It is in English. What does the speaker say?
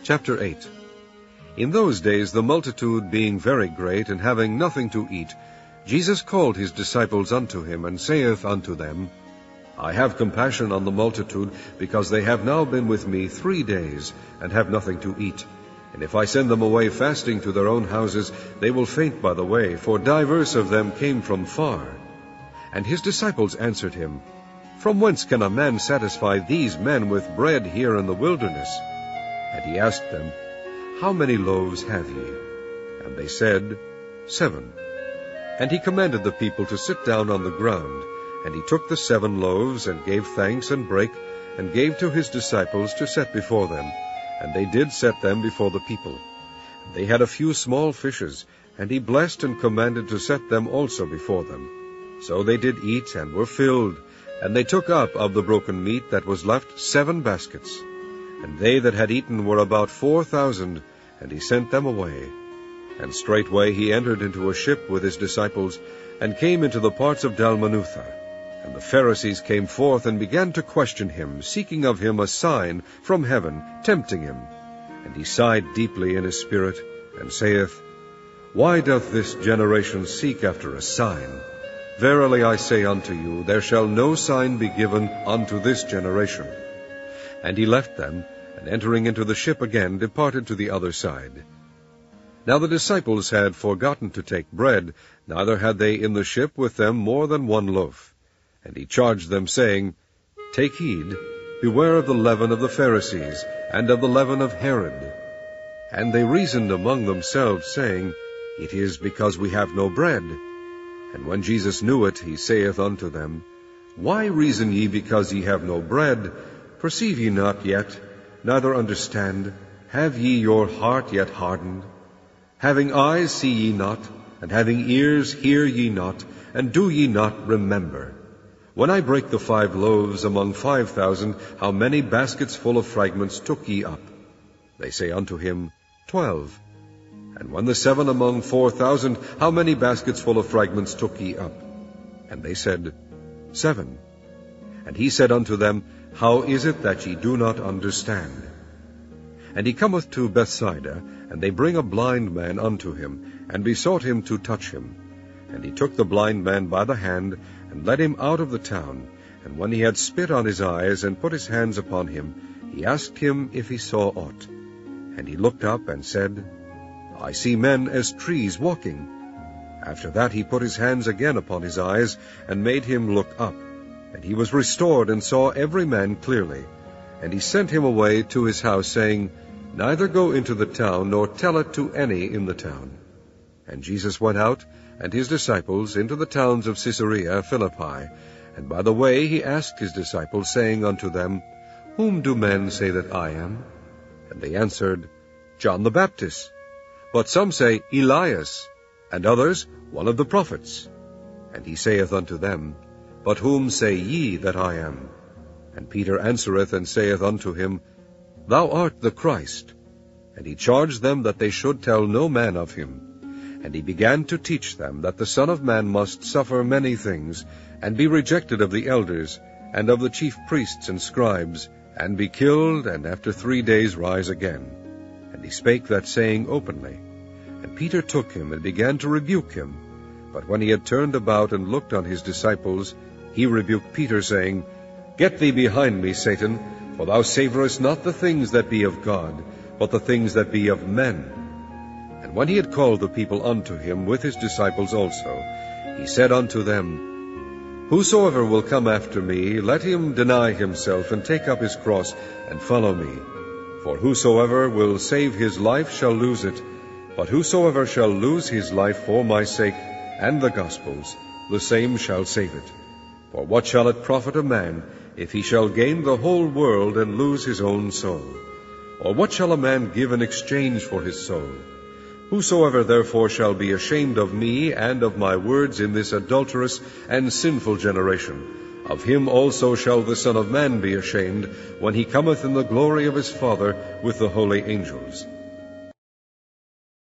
Chapter 8. In those days, the multitude being very great, and having nothing to eat, Jesus called his disciples unto him, and saith unto them, I have compassion on the multitude, because they have now been with me 3 days, and have nothing to eat. And if I send them away fasting to their own houses, they will faint by the way, for divers of them came from far. And his disciples answered him, From whence can a man satisfy these men with bread here in the wilderness? And he asked them, How many loaves have ye? And they said, 7. And he commanded the people to sit down on the ground. And he took the 7 loaves, and gave thanks, and brake, and gave to his disciples to set before them. And they did set them before the people. And they had a few small fishes, and he blessed and commanded to set them also before them. So they did eat, and were filled. And they took up of the broken meat that was left 7 baskets. And they that had eaten were about 4,000, and he sent them away. And straightway he entered into a ship with his disciples, and came into the parts of Dalmanutha. And the Pharisees came forth, and began to question him, seeking of him a sign from heaven, tempting him. And he sighed deeply in his spirit, and saith, Why doth this generation seek after a sign? Verily I say unto you, there shall no sign be given unto this generation. And he left them, and entering into the ship again, departed to the other side. Now the disciples had forgotten to take bread, neither had they in the ship with them more than 1 loaf. And he charged them, saying, Take heed, beware of the leaven of the Pharisees, and of the leaven of Herod. And they reasoned among themselves, saying, It is because we have no bread. And when Jesus knew it, he saith unto them, Why reason ye because ye have no bread? Perceive ye not yet, neither understand? Have ye your heart yet hardened? Having eyes see ye not, and having ears hear ye not, and do ye not remember? When I brake the 5 loaves among 5,000, how many baskets full of fragments took ye up? They say unto him, 12. And when the 7 among 4,000, how many baskets full of fragments took ye up? And they said, 7. And he said unto them, How is it that ye do not understand? And he cometh to Bethsaida, and they bring a blind man unto him, and besought him to touch him. And he took the blind man by the hand, and led him out of the town. And when he had spit on his eyes, and put his hands upon him, he asked him if he saw aught. And he looked up, and said, I see men as trees walking. After that he put his hands again upon his eyes, and made him look up. And he was restored, and saw every man clearly. And he sent him away to his house, saying, Neither go into the town, nor tell it to any in the town. And Jesus went out, and his disciples, into the towns of Caesarea Philippi. And by the way he asked his disciples, saying unto them, Whom do men say that I am? And they answered, John the Baptist. But some say, Elias, and others, one of the prophets. And he saith unto them, But whom say ye that I am? And Peter answereth and saith unto him, Thou art the Christ. And he charged them that they should tell no man of him. And he began to teach them that the Son of Man must suffer many things, and be rejected of the elders, and of the chief priests and scribes, and be killed, and after 3 days rise again. And he spake that saying openly. And Peter took him, and began to rebuke him. But when he had turned about and looked on his disciples, he rebuked Peter, saying, Get thee behind me, Satan, for thou savorest not the things that be of God, but the things that be of men. And when he had called the people unto him with his disciples also, he said unto them, Whosoever will come after me, let him deny himself, and take up his cross, and follow me. For whosoever will save his life shall lose it, but whosoever shall lose his life for my sake and the gospel's, the same shall save it. For what shall it profit a man, if he shall gain the whole world, and lose his own soul? Or what shall a man give in exchange for his soul? Whosoever therefore shall be ashamed of me and of my words in this adulterous and sinful generation, of him also shall the Son of Man be ashamed, when he cometh in the glory of his Father with the holy angels.